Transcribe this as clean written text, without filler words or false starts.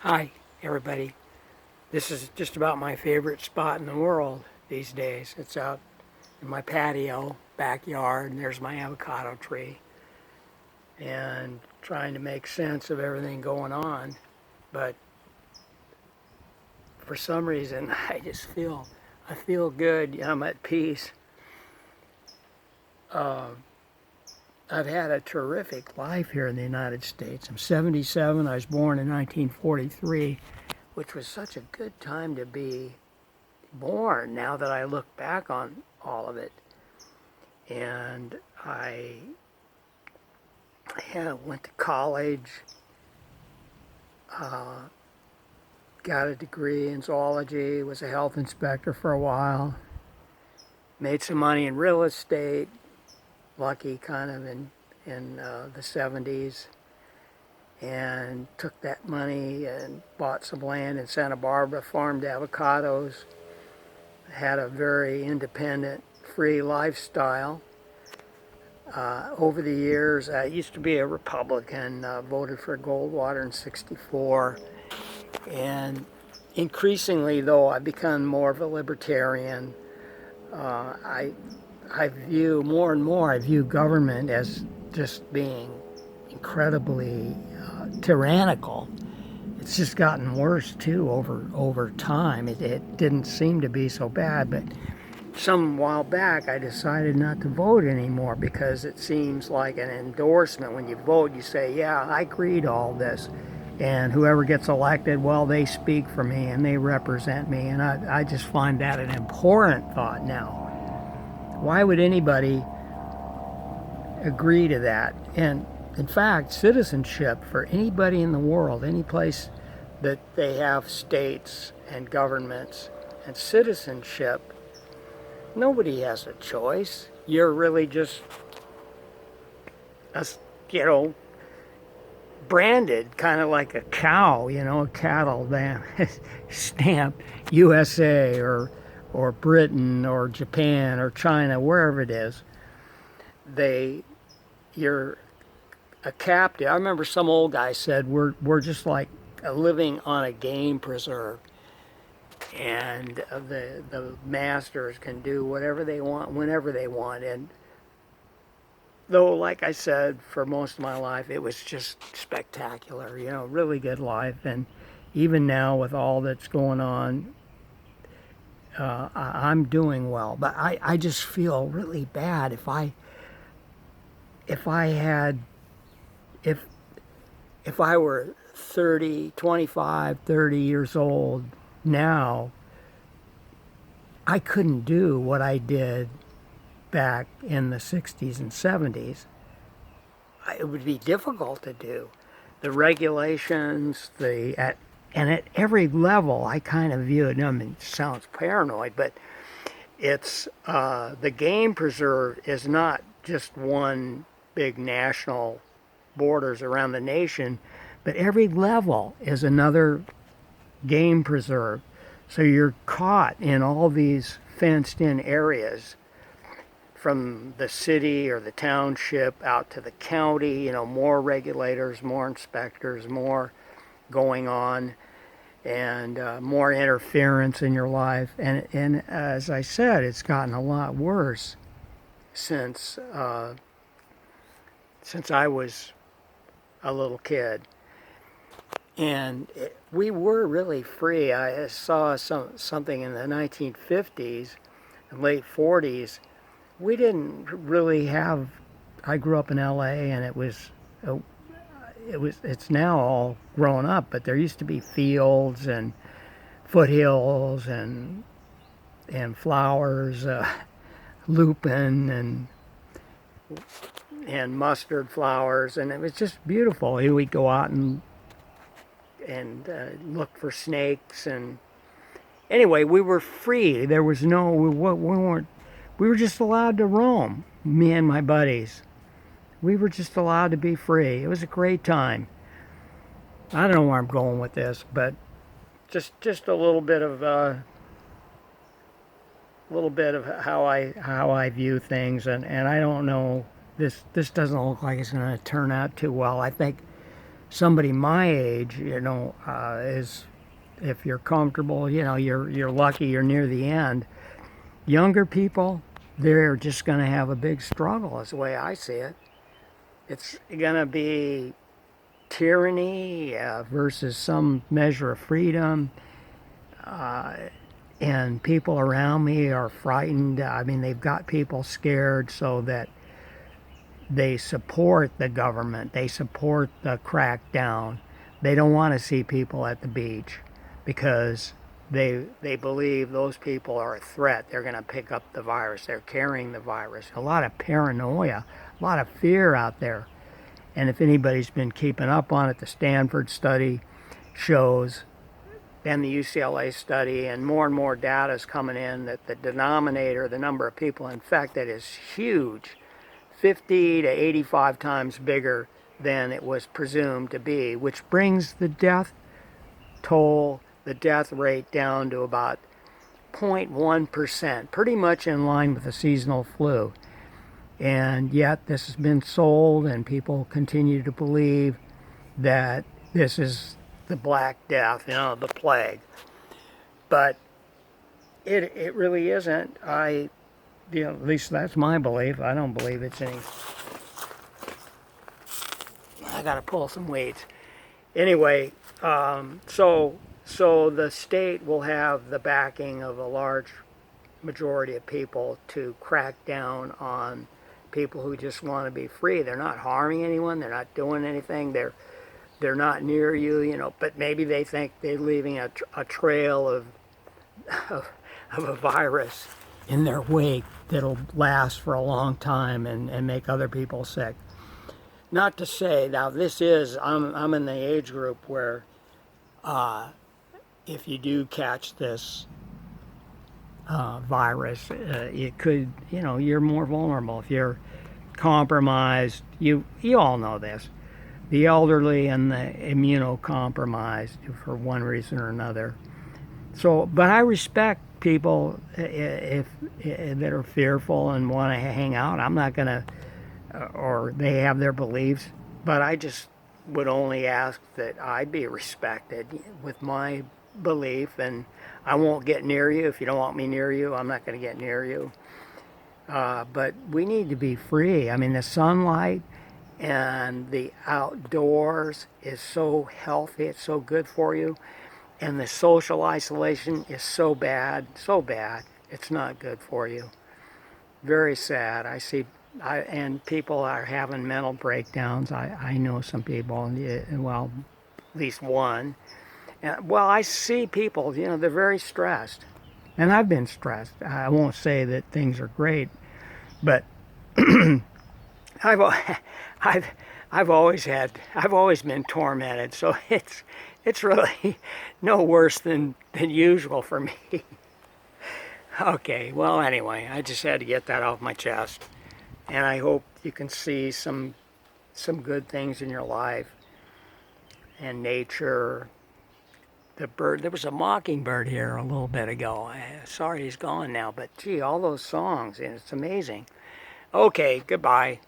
Hi, everybody. This is just about my favorite spot in the world these days. It's out in my patio, backyard, and there's my avocado tree. And trying to make sense of everything going on. But for some reason, I feel good. I'm at peace. Uh, I've had a terrific life here in the United States. I'm 77. I was born in 1943, which was such a good time to be born now that I look back on all of it. And went to college, uh, got a degree in zoology, was a health inspector for a while, made some money in real estate, lucky kind of in the 70s, and took that money and bought some land in Santa Barbara, farmed avocados, had a very independent, free lifestyle. Over the years, I used to be a Republican, voted for Goldwater in '64, and increasingly, though, I've become more of a libertarian. I view more and more, I view government as just being incredibly tyrannical. It's just gotten worse, too, over time. It didn't seem to be so bad, but some while back I decided not to vote anymore because it seems like an endorsement. When you vote, you say, yeah, I agree to all this. And whoever gets elected, well, they speak for me and they represent me. And I just find that an abhorrent thought now. Why would anybody agree to that? And in fact, citizenship for anybody in the world, any place that they have states and governments and citizenship, nobody has a choice. You're really just, you know, branded kind of like a cow, a cattle stamp USA or Britain or Japan or China, wherever it is. You're a captive. I remember some old guy said we're just like living on a game preserve. And the masters can do whatever they want whenever they want. And though, like I said, for most of my life it was just spectacular, really good life. And even now with all that's going on, I'm doing well. But I just feel really bad if I had if I were 30, 25, 30 years old now, I couldn't do what I did back in the 60s and 70s. It would be difficult to do. The regulations, and at every level, I kind of view it. I mean, it sounds paranoid, but it's the game preserve is not just one big national borders around the nation, but every level is another game preserve. So you're caught in all these fenced-in areas, from the city or the township out to the county. More regulators, more inspectors, more going on, and more interference in your life. And as I said, it's gotten a lot worse since I was a little kid. And we were really free. I saw something in the 1950s and late 40s. We didn't really have. I grew up in L.A. and it's now all grown up, but there used to be fields and foothills and flowers, lupin and mustard flowers, and it was just beautiful. We'd go out and look for snakes, and anyway, we were free. There was no, we weren't, we were just allowed to roam, me and my buddies. We were just allowed to be free. It was a great time. I don't know where I'm going with this, but just a little bit of how I view things, and I don't know. This doesn't look like it's going to turn out too well. I think somebody my age, is, if you're comfortable, you're lucky, you're near the end. Younger people, they're just going to have a big struggle, is the way I see it. It's going to be tyranny versus some measure of freedom. And people around me are frightened. I mean, they've got people scared so that they support the government, they support the crackdown. They don't want to see people at the beach because they believe those people are a threat. They're going to pick up the virus. They're carrying the virus. A lot of paranoia, a lot of fear out there. And if anybody's been keeping up on it, the Stanford study shows, and the UCLA study, and more data is coming in that the denominator, the number of people infected, is huge, 50 to 85 times bigger than it was presumed to be, which brings the death toll, the death rate down to about 0.1%, pretty much in line with the seasonal flu. And yet this has been sold, and people continue to believe that this is the Black Death, the plague. But it really isn't. At least that's my belief. I don't believe it's any. I got to pull some weights. Anyway, so the state will have the backing of a large majority of people to crack down on people who just want to be free. They're not harming anyone. They're not doing anything. They're not near you, but maybe they think they're leaving a trail of a virus in their wake that'll last for a long time and make other people sick. Not to say, now I'm in the age group where if you do catch this virus, it could, you're more vulnerable. If you're compromised, you all know this, the elderly and the immunocompromised for one reason or another. So, but I respect people if that are fearful and want to hang out. I'm not going to, or they have their beliefs, but I just would only ask that I be respected with my belief, and I won't get near you. If you don't want me near you, I'm not going to get near you. But we need to be free. I mean, the sunlight and the outdoors is so healthy. It's so good for you. And the social isolation is so bad. It's not good for you. Very sad. And people are having mental breakdowns. I know some people, well, at least one. Well, I see people, they're very stressed. And I've been stressed. I won't say that things are great, but I've always been tormented, so it's really no worse than usual for me. Okay, well, anyway, I just had to get that off my chest, and I hope you can see some good things in your life and nature. The bird, there was a mockingbird here a little bit ago. Sorry he's gone now, but gee, all those songs, and it's amazing. Okay, goodbye.